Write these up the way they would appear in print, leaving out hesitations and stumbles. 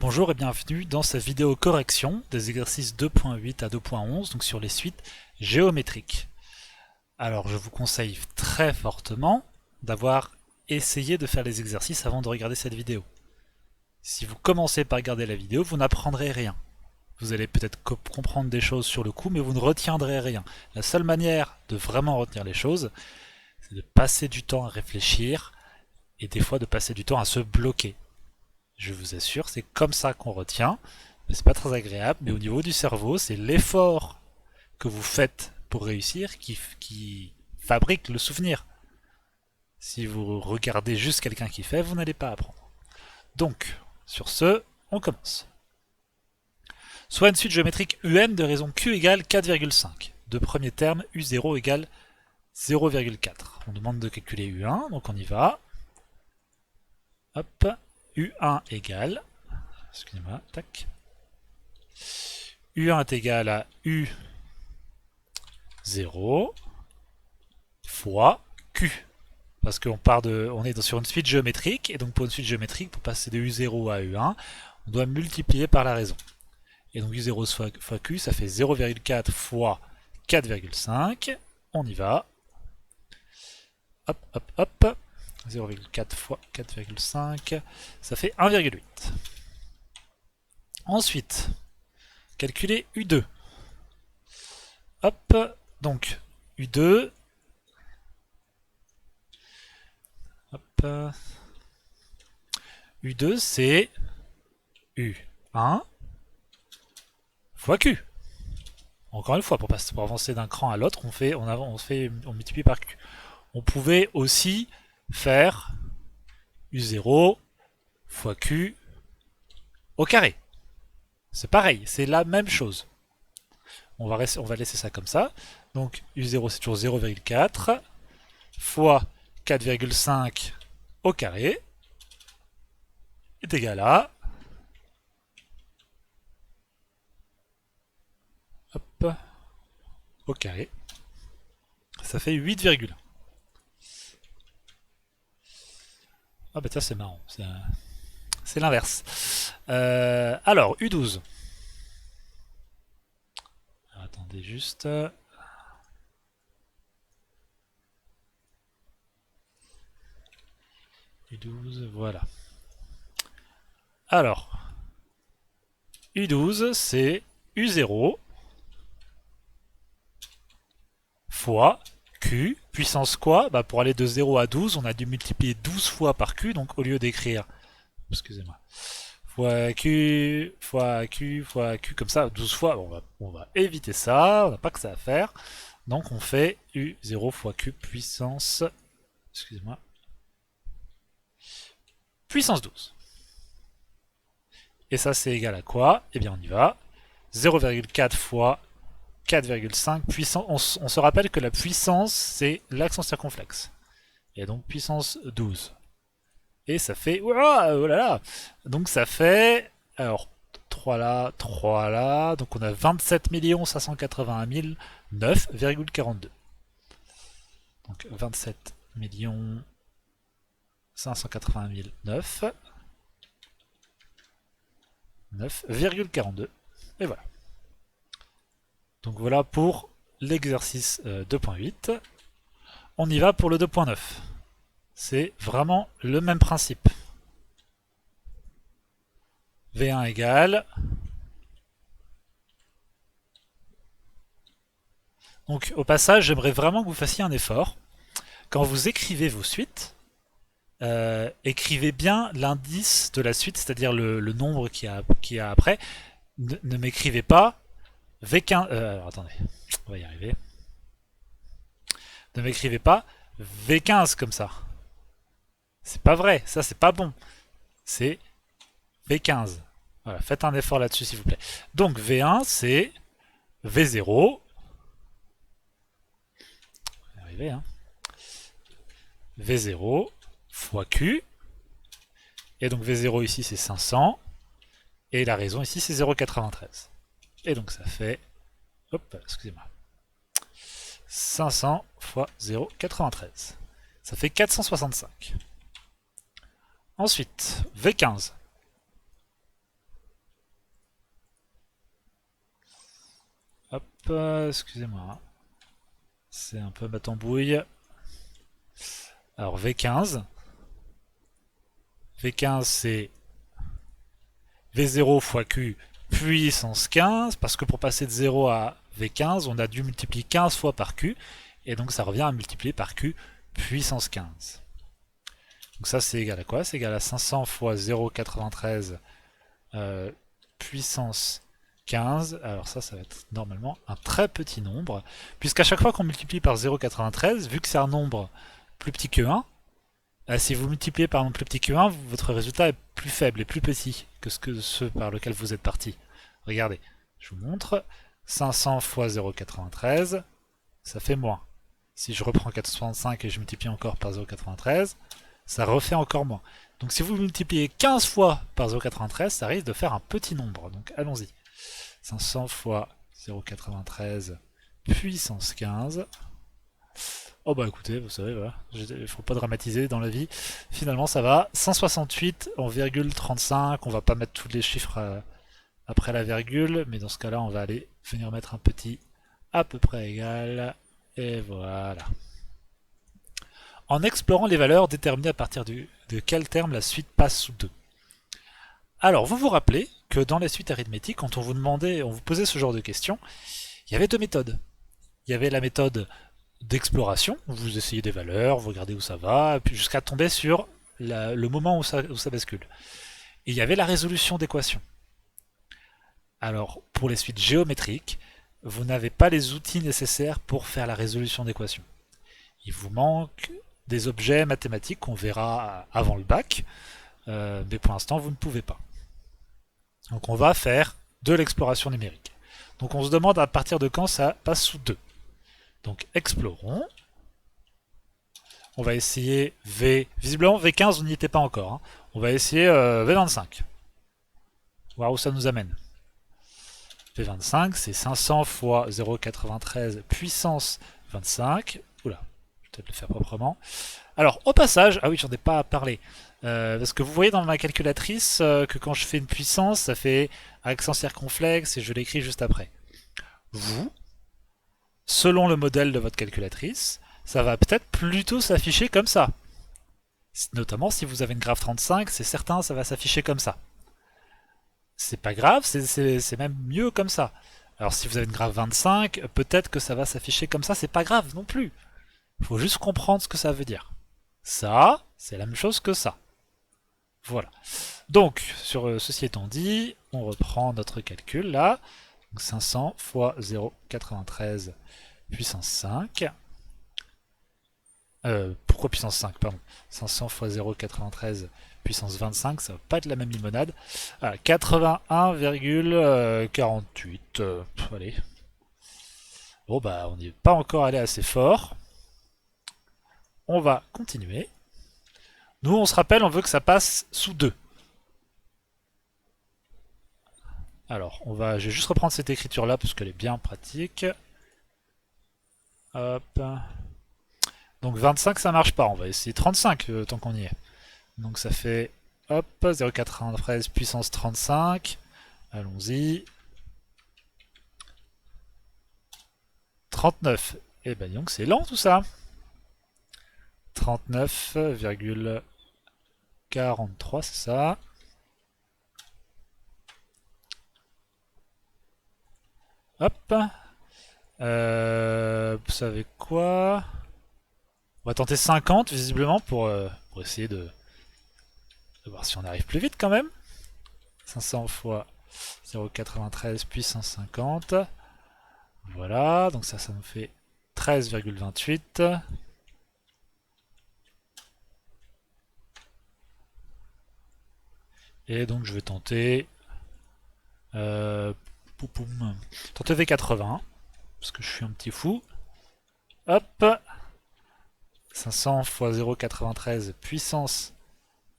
Bonjour et bienvenue dans cette vidéo correction des exercices 2.8 à 2.11, donc sur les suites géométriques. Alors je vous conseille très fortement d'avoir essayé de faire les exercices avant de regarder cette vidéo. Si vous commencez par regarder la vidéo, vous n'apprendrez rien. Vous allez peut-être comprendre des choses sur le coup, mais vous ne retiendrez rien. La seule manière de vraiment retenir les choses, c'est de passer du temps à réfléchir et des fois de passer du temps à se bloquer. Je vous assure, c'est comme ça qu'on retient. C'est pas très agréable, mais au niveau du cerveau, c'est l'effort que vous faites pour réussir qui fabrique le souvenir. Si vous regardez juste quelqu'un qui fait, vous n'allez pas apprendre. Donc, sur ce, on commence. Soit une suite géométrique UN de raison Q égale 4,5. De premier terme, U0 égale 0,4. On demande de calculer U1, donc on y va. Hop, U1 égale, excusez-moi, tac. U1 est égal à U0 fois Q. Parce qu'on on est sur une suite géométrique, et donc pour une suite géométrique, pour passer de U0 à U1, on doit multiplier par la raison. Et donc U0 fois Q, ça fait 0,4 fois 4,5. On y va. Hop, hop, hop. 0,4 fois 4,5, ça fait 1,8. Ensuite, calculer U2. Hop, donc U2. Hop. U2 c'est U1 fois Q. Encore une fois, pour avancer d'un cran à l'autre, on multiplie par Q. On pouvait aussi faire U0 fois Q au carré. C'est pareil, c'est la même chose. On va laisser ça comme ça. Donc U0 c'est toujours 0,4 fois 4,5 au carré est égal à hop, au carré. Ça fait 8,1. Ah bah ça c'est marrant, c'est l'inverse. Alors U12. Alors, attendez juste. U12, voilà. Alors, U12 c'est U0 fois Q, puissance quoi? Bah pour aller de 0 à 12, on a dû multiplier 12 fois par Q, donc au lieu d'écrire, excusez-moi, fois Q, fois Q, fois Q, comme ça, 12 fois, on va éviter ça, on n'a pas que ça à faire. Donc on fait U0 fois Q puissance, excusez-moi, puissance 12. Et ça c'est égal à quoi? Eh bien on y va. 0,4 fois 4,5 puissance. On se rappelle que la puissance, c'est l'axe en circonflexe. Et donc puissance 12. Et ça fait... Oh là là. Donc ça fait... Alors, 3 là, 3 là. Donc on a 27 581 9,42. Donc 27 580 9. 9,42. Et voilà. Donc voilà pour l'exercice 2.8. On y va pour le 2.9. C'est vraiment le même principe. V1 égale. Donc au passage, j'aimerais vraiment que vous fassiez un effort. Quand vous écrivez vos suites, écrivez bien l'indice de la suite, c'est-à-dire le nombre qu'il y a après. Ne m'écrivez pas V15. Alors attendez, on va y arriver. Ne m'écrivez pas V15 comme ça. C'est pas vrai, ça c'est pas bon. C'est V15. Voilà, faites un effort là-dessus s'il vous plaît. Donc V1 c'est V0. On va y arriver, hein. V0 fois Q. Et donc V0 ici c'est 500. Et la raison ici c'est 0,93. Et donc ça fait... Hop, excusez-moi. 500 fois 0,93. Ça fait 465. Ensuite, V15. Hop, excusez-moi. C'est un peu ma tambouille. Alors V15. V15 c'est V0 fois Q puissance 15, parce que pour passer de 0 à V15, on a dû multiplier 15 fois par Q, et donc ça revient à multiplier par Q puissance 15. Donc ça c'est égal à quoi? C'est égal à 500 fois 0,93 puissance 15. Alors ça va être normalement un très petit nombre, puisqu'à chaque fois qu'on multiplie par 0,93, vu que c'est un nombre plus petit que 1, si vous multipliez par un nombre plus petit que 1, votre résultat est plus faible et plus petit que ce par lequel vous êtes parti. Regardez, je vous montre. 500 fois 0,93, ça fait moins. Si je reprends 465 et je multiplie encore par 0,93, ça refait encore moins. Donc si vous multipliez 15 fois par 0,93, ça risque de faire un petit nombre. Donc allons-y. 500 fois 0,93 puissance 15. Oh bah écoutez, vous savez, voilà, il faut pas dramatiser dans la vie. Finalement ça va. 168 en virgule 35, on va pas mettre tous les chiffres après la virgule, mais dans ce cas-là on va aller venir mettre un petit à peu près égal. Et voilà. En explorant les valeurs, déterminez à partir de quel terme la suite passe sous 2. Alors vous vous rappelez que dans les suites arithmétiques, quand on vous demandait, on vous posait ce genre de questions, il y avait deux méthodes. Il y avait la méthode d'exploration, vous essayez des valeurs, vous regardez où ça va, puis jusqu'à tomber sur le moment où ça bascule. Et il y avait la résolution d'équations. Alors, pour les suites géométriques, vous n'avez pas les outils nécessaires pour faire la résolution d'équations. Il vous manque des objets mathématiques qu'on verra avant le bac, mais pour l'instant, vous ne pouvez pas. Donc on va faire de l'exploration numérique. Donc on se demande à partir de quand ça passe sous 2. Donc explorons. On va essayer V. Visiblement V15 on n'y était pas encore. Hein. On va essayer V25. Voir où ça nous amène. V25 c'est 500 fois 0,93 puissance 25. Oula, je vais peut-être le faire proprement. Alors au passage, ah oui j'en ai pas parlé. Parce que vous voyez dans ma calculatrice que quand je fais une puissance, ça fait accent circonflexe et je l'écris juste après. Vous, selon le modèle de votre calculatrice, ça va peut-être plutôt s'afficher comme ça. Notamment si vous avez une graphe 35, c'est certain, ça va s'afficher comme ça. C'est pas grave, c'est même mieux comme ça. Alors si vous avez une graphe 25, peut-être que ça va s'afficher comme ça, c'est pas grave non plus. Il faut juste comprendre ce que ça veut dire. Ça, c'est la même chose que ça. Voilà. Donc, sur ceci étant dit, on reprend notre calcul là. Donc 500 fois 0,93 puissance 5. Pourquoi puissance 5, pardon. 500 fois 0,93 puissance 25, ça va pas être la même limonade. 81,48. Allez. Bon bah on n'y est pas encore allé assez fort. On va continuer. Nous on se rappelle, on veut que ça passe sous 2. Alors, je vais juste reprendre cette écriture là parce qu'elle est bien pratique. Hop. Donc 25 ça marche pas, on va essayer 35 tant qu'on y est. Donc ça fait hop 0,93 puissance 35. Allons-y. 39. Et ben donc c'est lent tout ça. 39,43 c'est ça. Hop. Vous savez quoi? On va tenter 50 visiblement pour essayer de voir si on arrive plus vite quand même. 500 fois 0,93 puissance 50. Voilà, donc ça nous fait 13,28. Et donc je vais tenter tenter V80 parce que je suis un petit fou. Hop, 500 fois 0,93 puissance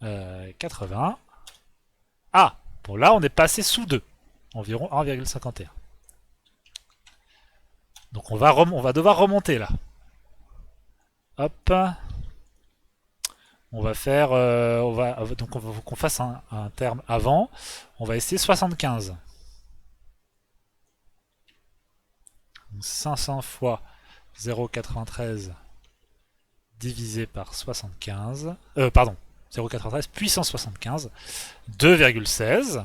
80. Ah, bon là on est passé sous 2, environ 1,51. Donc on va devoir remonter là. Hop. On va faire, donc on va qu'on fasse un terme avant. On va essayer 75. 500 fois 0,93 divisé par 75. Pardon, 0,93 puissance 75. 2,16.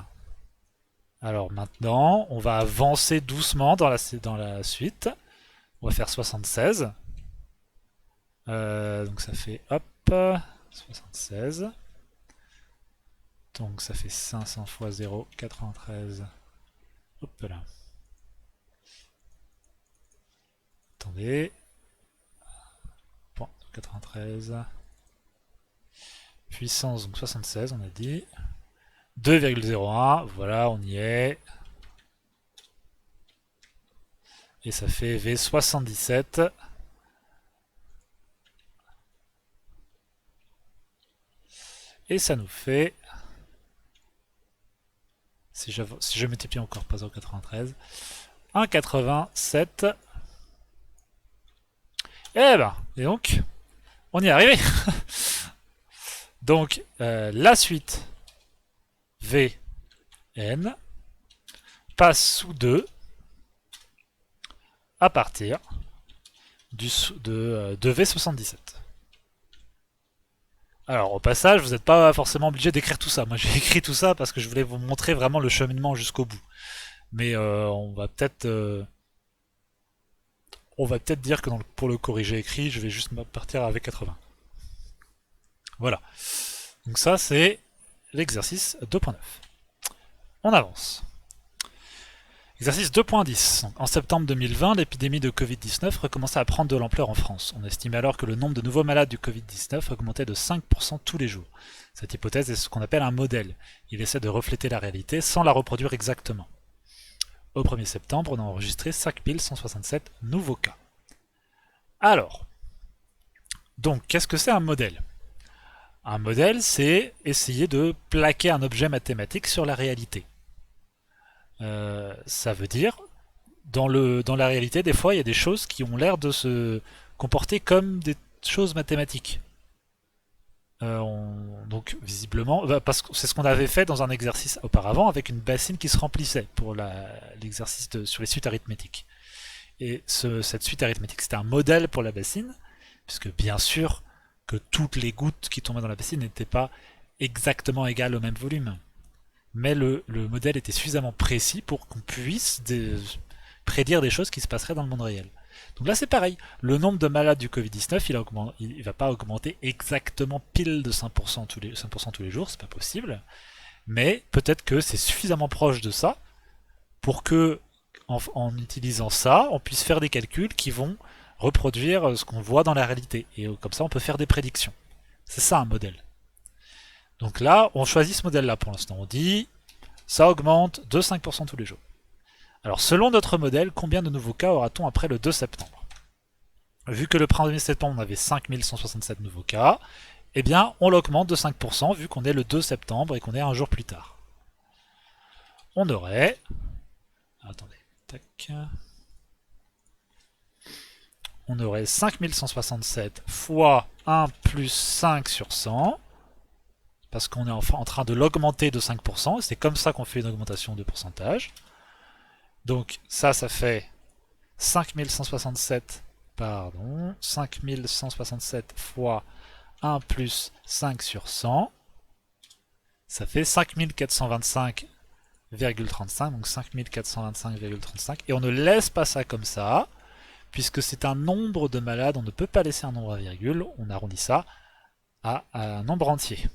Alors maintenant, on va avancer doucement dans la suite. On va faire 76. Donc ça fait, hop, 76. Donc ça fait 500 fois 0,93. Hop là. Attendez. Bon, 93. Puissance, donc 76, on a dit. 2,01, voilà, on y est. Et ça fait V77. Et ça nous fait, si je multiplie encore pas 0,93, 1,87. Eh ben, et donc, on y est arrivé. Donc, la suite Vn passe sous 2 à partir de V77. Alors, au passage, vous n'êtes pas forcément obligé d'écrire tout ça. Moi, j'ai écrit tout ça parce que je voulais vous montrer vraiment le cheminement jusqu'au bout. Mais on va peut-être dire que pour le corriger écrit, je vais juste partir avec 80. Voilà. Donc ça, c'est l'exercice 2.9. On avance. Exercice 2.10. En septembre 2020, l'épidémie de Covid-19 recommençait à prendre de l'ampleur en France. On estime alors que le nombre de nouveaux malades du Covid-19 augmentait de 5% tous les jours. Cette hypothèse est ce qu'on appelle un modèle. Il essaie de refléter la réalité sans la reproduire exactement. Au 1er septembre, on a enregistré 5167 nouveaux cas. Alors, donc, qu'est-ce que c'est un modèle ? Un modèle, c'est essayer de plaquer un objet mathématique sur la réalité. Ça veut dire, dans la réalité, des fois, il y a des choses qui ont l'air de se comporter comme des choses mathématiques. Donc, visiblement, parce que c'est ce qu'on avait fait dans un exercice auparavant avec une bassine qui se remplissait pour l'exercice sur les suites arithmétiques. Et cette suite arithmétique, c'était un modèle pour la bassine, puisque bien sûr que toutes les gouttes qui tombaient dans la bassine n'étaient pas exactement égales au même volume. Mais le modèle était suffisamment précis pour qu'on puisse prédire des choses qui se passeraient dans le monde réel. Donc là c'est pareil, le nombre de malades du Covid-19, il va pas augmenter exactement pile de 5% tous les jours, c'est pas possible, mais peut-être que c'est suffisamment proche de ça pour que, en utilisant ça, on puisse faire des calculs qui vont reproduire ce qu'on voit dans la réalité, et comme ça on peut faire des prédictions. C'est ça un modèle. Donc là, on choisit ce modèle-là pour l'instant. On dit, ça augmente de 5% tous les jours. Alors, selon notre modèle, combien de nouveaux cas aura-t-on après le 2 septembre ? Vu que le 1er septembre, on avait 5167 nouveaux cas, eh bien, on l'augmente de 5%, vu qu'on est le 2 septembre et qu'on est un jour plus tard. On aurait... Attendez, tac... On aurait 5167 fois 1 plus 5 sur 100, parce qu'on est en train de l'augmenter de 5%, c'est comme ça qu'on fait une augmentation de pourcentage. Donc ça fait 5167 fois 1 plus 5 sur 100, ça fait 5425,35, donc 5425,35, et on ne laisse pas ça comme ça, puisque c'est un nombre de malades, on ne peut pas laisser un nombre à virgule, on arrondit ça à un nombre entier.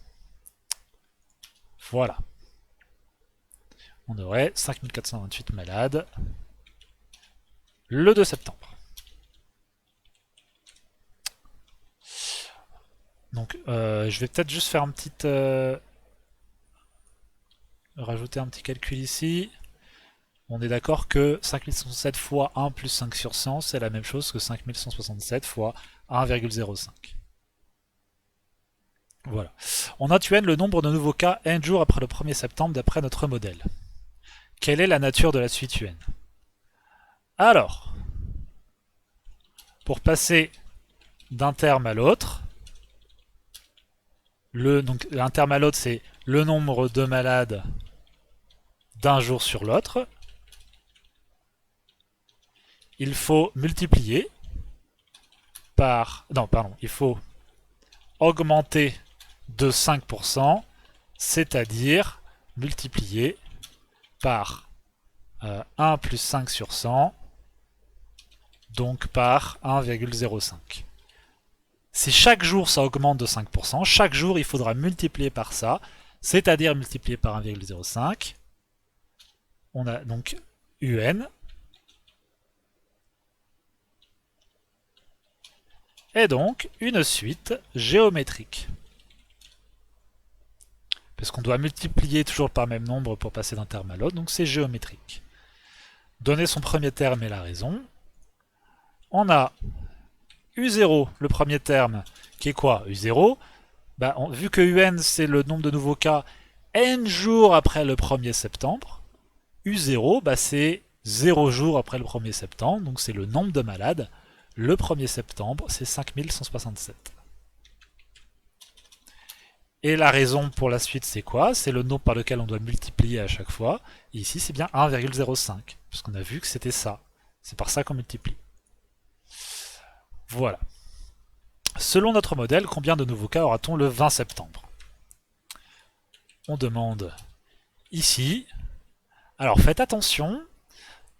Voilà. On aurait 5428 malades le 2 septembre. Donc je vais peut-être juste faire rajouter un petit calcul ici. On est d'accord que 5167 fois 1 plus 5 sur 100, c'est la même chose que 5167 fois 1,05. Voilà. On note UN le nombre de nouveaux cas n jours après le 1er septembre d'après notre modèle. Quelle est la nature de la suite UN? Alors, pour passer d'un terme à l'autre, un terme à l'autre, c'est le nombre de malades d'un jour sur l'autre. il faut multiplier par... Non, pardon, il faut augmenter de 5%, c'est-à-dire multiplier par 1 plus 5 sur 100, donc par 1,05. Si chaque jour ça augmente de 5%, chaque jour il faudra multiplier par ça, c'est-à-dire multiplier par 1,05. On a donc UN. Et donc une suite géométrique. Parce qu'on doit multiplier toujours par le même nombre pour passer d'un terme à l'autre, donc c'est géométrique. Donner son premier terme et la raison. On a U0, le premier terme, qui est quoi? U0, bah, vu que UN c'est le nombre de nouveaux cas N jours après le 1er septembre, U0 bah, c'est 0 jours après le 1er septembre, donc c'est le nombre de malades. Le 1er septembre, c'est 5167. Et la raison pour la suite, c'est quoi? C'est le nombre par lequel on doit multiplier à chaque fois. Et ici, c'est bien 1,05, puisqu'on a vu que c'était ça. C'est par ça qu'on multiplie. Voilà. Selon notre modèle, combien de nouveaux cas aura-t-on le 20 septembre? On demande ici. Alors faites attention,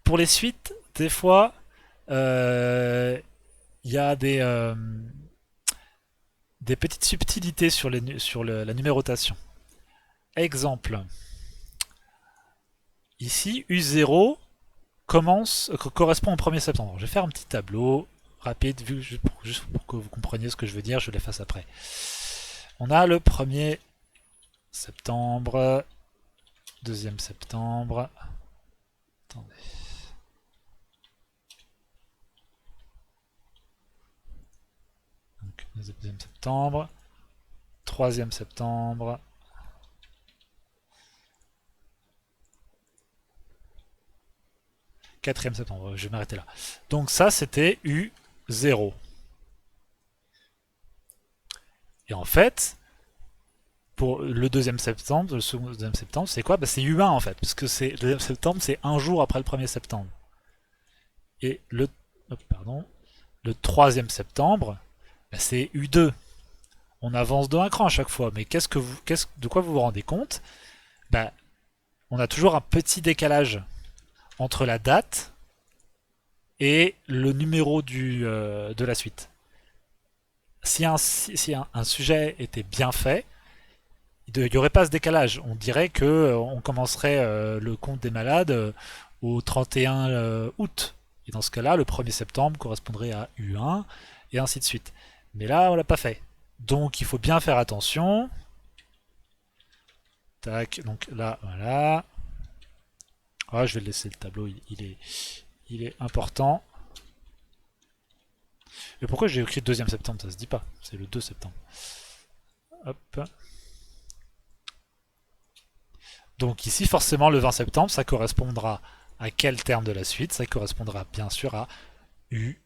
pour les suites, des fois, il y a des petites subtilités sur la numérotation. Exemple. Ici, U0 correspond au 1er septembre. Je vais faire un petit tableau rapide, juste pour que vous compreniez ce que je veux dire, je l'efface après. On a le 1er septembre, 2e septembre. Attendez. Donc, 2e septembre, 3e septembre. « 4e septembre, je vais m'arrêter là. Donc ça, c'était U0. Et en fait, pour le 2e septembre, le second 2e septembre, c'est quoi? Bah, c'est U1 en fait, parce que le 2e septembre, c'est un jour après le 1er septembre. Et le 3e septembre, bah, c'est U2. On avance de un cran à chaque fois, mais de quoi vous vous rendez compte? Bah, on a toujours un petit décalage entre la date et le numéro de la suite. Si un sujet était bien fait, il n'y aurait pas ce décalage. On dirait que on commencerait le compte des malades au 31 août. Et dans ce cas-là, le 1er septembre correspondrait à U1, et ainsi de suite. Mais là, on l'a pas fait. Donc il faut bien faire attention. Tac, donc là, voilà. Ah, je vais laisser le tableau, il est important. Et pourquoi j'ai écrit 2e septembre? Ça se dit pas, c'est le 2 septembre. Hop. Donc ici, forcément, le 20 septembre, ça correspondra à quel terme de la suite? Ça correspondra bien sûr à U19.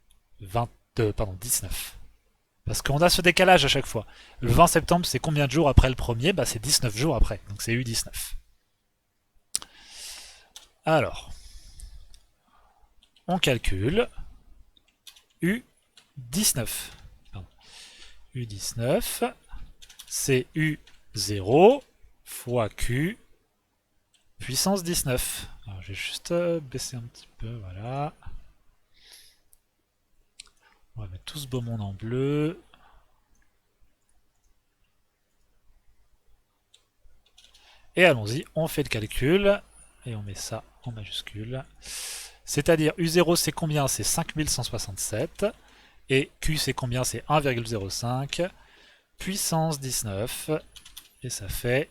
Parce qu'on a ce décalage à chaque fois. Le 20 septembre, c'est combien de jours après le premier? Bah, c'est 19 jours après, donc c'est U19. Alors, on calcule U19. Pardon. U19, c'est U0 fois Q puissance 19. Alors, je vais juste baisser un petit peu, voilà. On va mettre tout ce beau monde en bleu. Et allons-y, on fait le calcul. Et on met ça en majuscule. C'est-à-dire U0 c'est combien? C'est 5167. Et Q c'est combien? C'est 1,05. Puissance 19. Et ça fait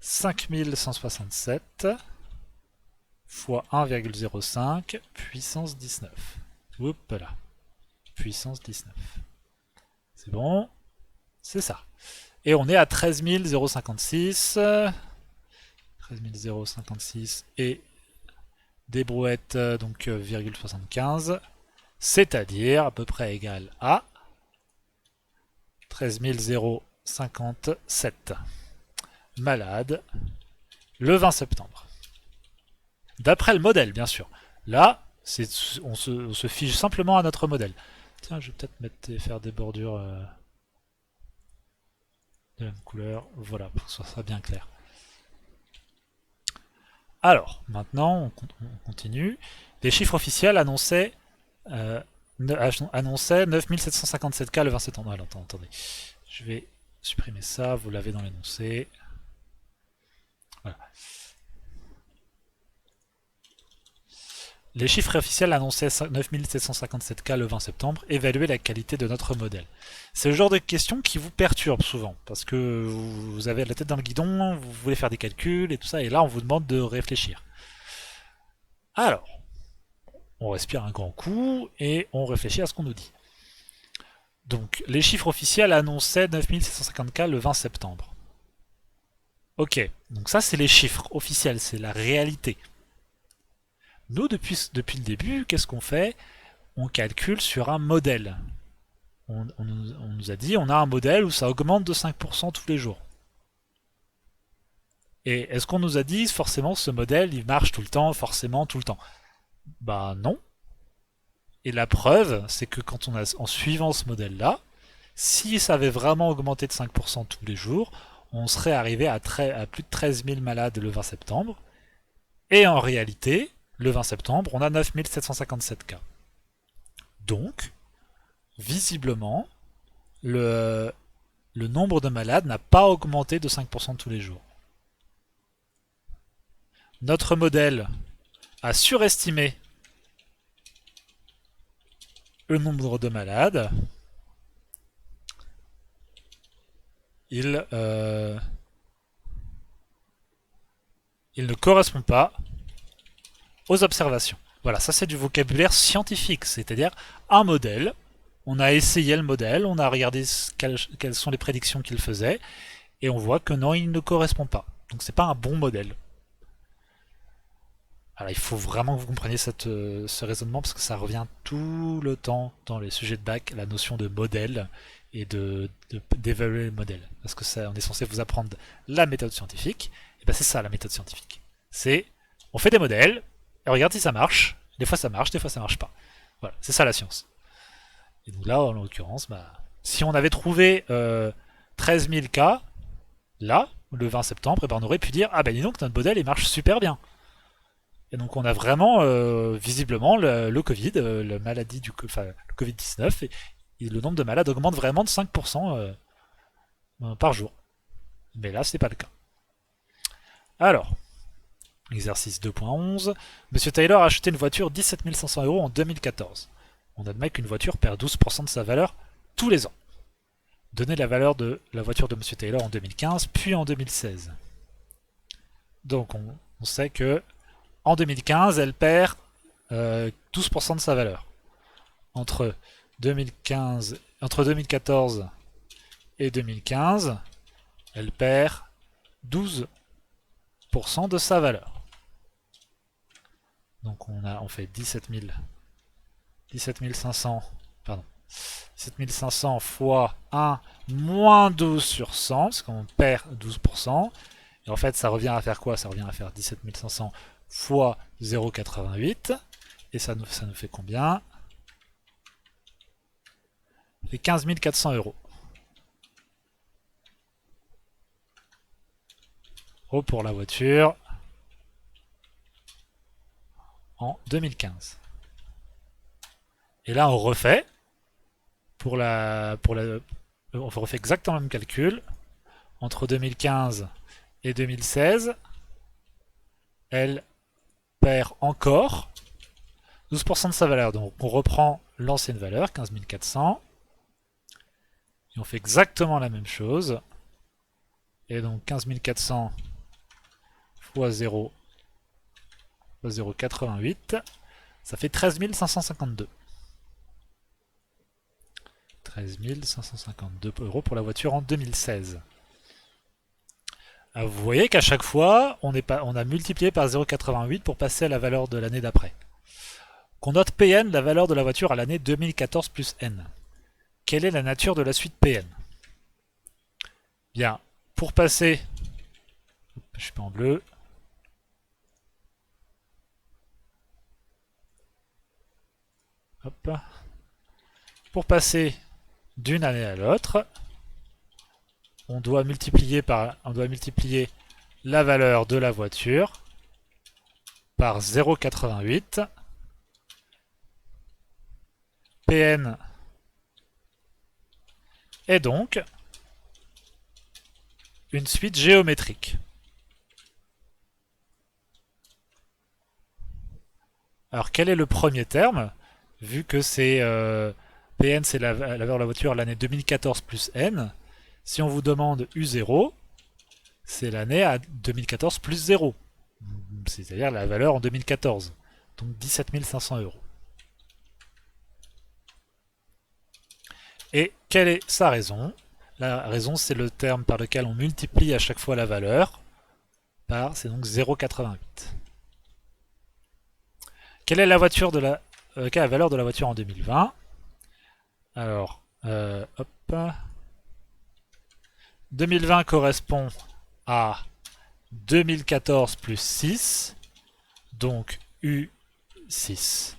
5167 fois 1,05 puissance 19. Hop là. Puissance 19. C'est bon? C'est ça. Et on est à 13 056. 13 056 et des brouettes, donc virgule 75. C'est-à-dire à peu près égal à 13 057 malades le 20 septembre. D'après le modèle, bien sûr. Là, On se fige simplement à notre modèle. Tiens, je vais peut-être faire des bordures de la même couleur. Voilà, pour que ce soit bien clair. Alors, maintenant, on continue. Les chiffres officiels annonçaient 9757 cas le 20 septembre. Alors, attendez. Je vais supprimer ça, vous l'avez dans l'énoncé. Voilà. Les chiffres officiels annonçaient 9757 cas le 20 septembre, évaluer la qualité de notre modèle. C'est le genre de question qui vous perturbe souvent, parce que vous avez la tête dans le guidon, vous voulez faire des calculs et tout ça, et là on vous demande de réfléchir. Alors, on respire un grand coup et on réfléchit à ce qu'on nous dit. Donc, les chiffres officiels annonçaient 9750 cas le 20 septembre. Ok, donc ça c'est les chiffres officiels, c'est la réalité. Nous, depuis le début, qu'est-ce qu'on fait? On calcule sur un modèle. On nous a dit, on a un modèle où ça augmente de 5% tous les jours. Et est-ce qu'on nous a dit, forcément, ce modèle, il marche tout le temps, forcément, tout le temps? Bah non. Et la preuve, c'est que en suivant ce modèle-là, si ça avait vraiment augmenté de 5% tous les jours, on serait arrivé à plus de 13 000 malades le 20 septembre. Et en réalité, le 20 septembre, on a 9 757 cas. Donc, visiblement, le nombre de malades n'a pas augmenté de 5% tous les jours. Notre modèle a surestimé le nombre de malades. Il ne correspond pas aux observations. Voilà, ça c'est du vocabulaire scientifique, c'est-à-dire un modèle. On a essayé le modèle, on a regardé quelles sont les prédictions qu'il faisait, et on voit que non, il ne correspond pas. Donc c'est pas un bon modèle. Alors il faut vraiment que vous compreniez ce raisonnement parce que ça revient tout le temps dans les sujets de bac, la notion de modèle et d'évaluer le modèle. Parce que ça, on est censé vous apprendre la méthode scientifique, et ben c'est ça la méthode scientifique. C'est on fait des modèles, et on regarde si ça marche. Des fois ça marche pas. Voilà, c'est ça la science. Et donc là, en l'occurrence, si on avait trouvé 13 000 cas, là, le 20 septembre, et ben on aurait pu dire ah ben dis donc notre modèle il marche super bien. Et donc on a vraiment visiblement le Covid, la maladie le Covid-19, et le nombre de malades augmente vraiment de 5% par jour. Mais là, c'est pas le cas. Alors, exercice 2.11. Monsieur Taylor a acheté une voiture 17 500 € en 2014. On admet qu'une voiture perd 12% de sa valeur tous les ans. Donnez la valeur de la voiture de Monsieur Taylor en 2015, puis en 2016. Donc on sait que en 2015, elle perd 12% de sa valeur. Entre 2014 et 2015, elle perd 12% de sa valeur. Donc on fait 17 500 fois 1 moins 12 sur 100, parce qu'on perd 12%. Et en fait, ça revient à faire quoi? Ça revient à faire 17 500 fois 0,88. Et ça nous fait combien? Ça fait 15 400 €. Pour la voiture en 2015. Et là, on refait on refait exactement le même calcul. Entre 2015 et 2016, elle perd encore 12% de sa valeur. Donc on reprend l'ancienne valeur, 15 400. Et on fait exactement la même chose. Et donc 15 400 fois 0,88, ça fait 13 552. 13 552 € pour la voiture en 2016. Vous voyez qu'à chaque fois, on a multiplié par 0,88 pour passer à la valeur de l'année d'après. Qu'on note Pn, la valeur de la voiture à l'année 2014 plus N. Quelle est la nature de la suite Pn? Bien, pour passer... Je suis pas en bleu. Hop. Pour passer d'une année à l'autre, on doit multiplier la valeur de la voiture par 0,88. Pn est donc une suite géométrique. Alors quel est le premier terme? Vu que c'est Pn c'est la valeur de la voiture l'année 2014 plus n, si on vous demande U0, c'est l'année à 2014 plus 0. C'est-à-dire la valeur en 2014. Donc 17 500 euros. Et quelle est sa raison? La raison, c'est le terme par lequel on multiplie à chaque fois la valeur par, c'est donc 0,88. Quelle est la voiture quelle est la valeur de la voiture en 2020? Alors, hop. 2020 correspond à 2014 plus 6, donc U6.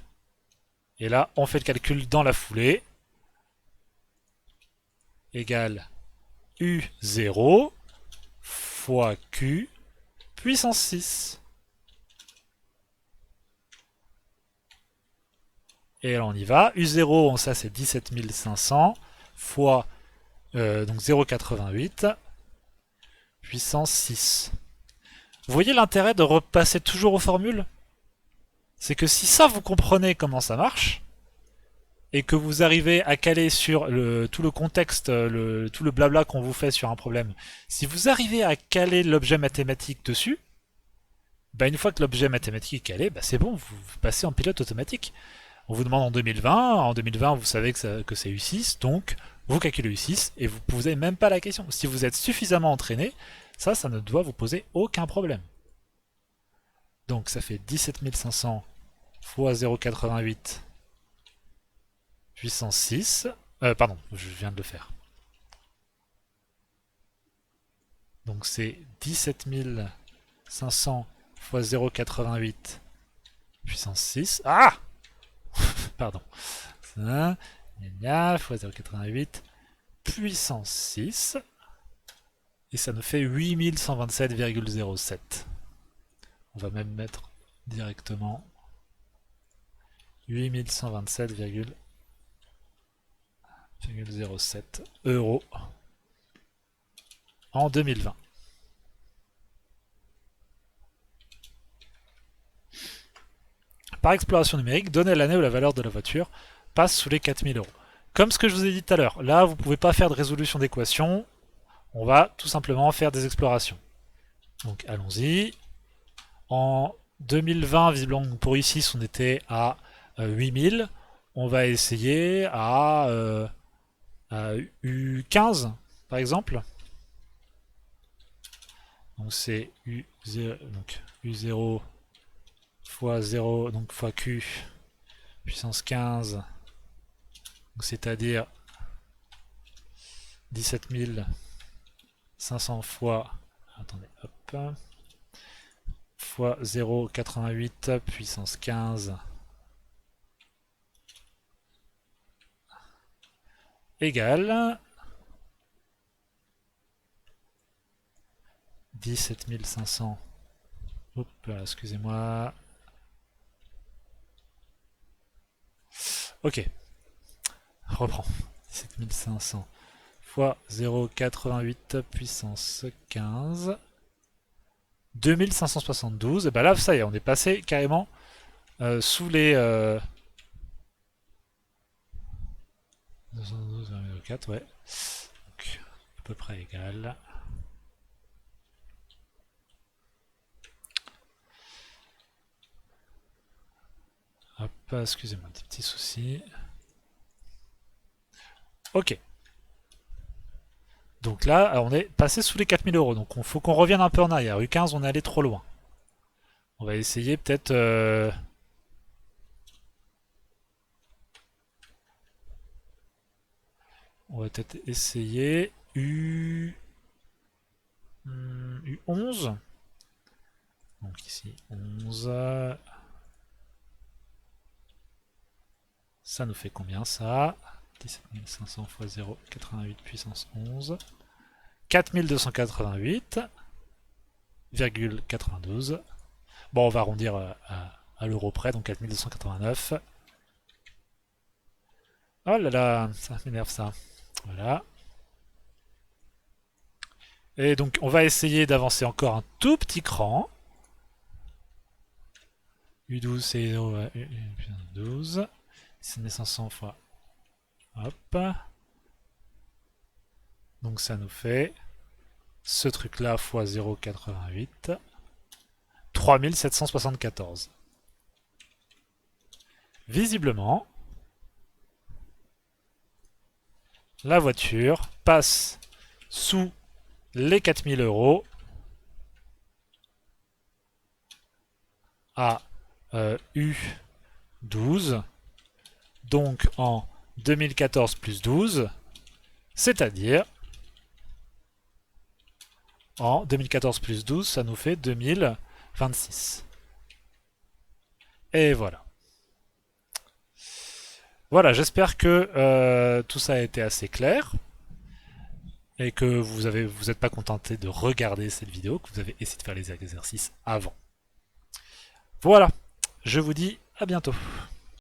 Et là, on fait le calcul dans la foulée. Égale U0 fois Q puissance 6. Et là on y va. U0, ça c'est 17 500 fois donc 0,88 puissance 6. Vous voyez l'intérêt de repasser toujours aux formules? C'est que si ça vous comprenez comment ça marche, et que vous arrivez à caler sur tout le contexte, tout le blabla qu'on vous fait sur un problème, si vous arrivez à caler l'objet mathématique dessus, bah une fois que l'objet mathématique est calé, bah c'est bon, vous passez en pilote automatique. On vous demande en 2020 vous savez que c'est U6, donc vous calculez U6 et vous ne posez même pas la question. Si vous êtes suffisamment entraîné, ça ne doit vous poser aucun problème. Donc ça fait 17 500 fois 0,88 puissance 6. Pardon, je viens de le faire. Donc c'est 17 500 fois 0,88 puissance 6. Ah Pardon. Ça, fois 0,88 puissance 6. Et ça nous fait 8127,07. On va même mettre directement 8127,07 euros en 2020. Par exploration numérique, donnez l'année où la valeur de la voiture passe sous les 4000 euros. Comme ce que je vous ai dit tout à l'heure, là vous ne pouvez pas faire de résolution d'équation, on va tout simplement faire des explorations. Donc allons-y. En 2020, visiblement pour ici, on était à 8000. On va essayer à U15 par exemple. Donc c'est U0, donc U0 fois 0, donc fois Q puissance 15, c'est-à-dire 17 500 fois, attendez, hop, fois 0,88 puissance 15 égale 17 500. Hop, excusez-moi. Ok. Reprends. 17 500 fois 0,88 puissance 15. 2572. Et ben là, ça y est, on est passé carrément sous les 212,4, ouais. Donc, à peu près égal. Hop, excusez-moi, des petits soucis. Ok. Donc là, on est passé sous les 4000 euros. Donc il faut qu'on revienne un peu en arrière. U15, on est allé trop loin. On va essayer peut-être... On va peut-être essayer U11. Donc ici, 11... Ça nous fait combien ça? 17 500 x 0, 88 puissance 11. 4288,92. Bon, on va arrondir à l'euro près, donc 4289. Oh là là, ça m'énerve ça. Voilà. Et donc, on va essayer d'avancer encore un tout petit cran. U12, c'est 12. 500 fois. Hop. Donc ça nous fait ce truc-là fois 0,88. 3774. Visiblement, la voiture passe sous les 4000 euros à U12, donc en 2014 plus 12, c'est-à-dire en 2014 plus 12, ça nous fait 2026. Et voilà. Voilà, j'espère que tout ça a été assez clair et que vous n'êtes pas contenté de regarder cette vidéo, que vous avez essayé de faire les exercices avant. Voilà, je vous dis à bientôt.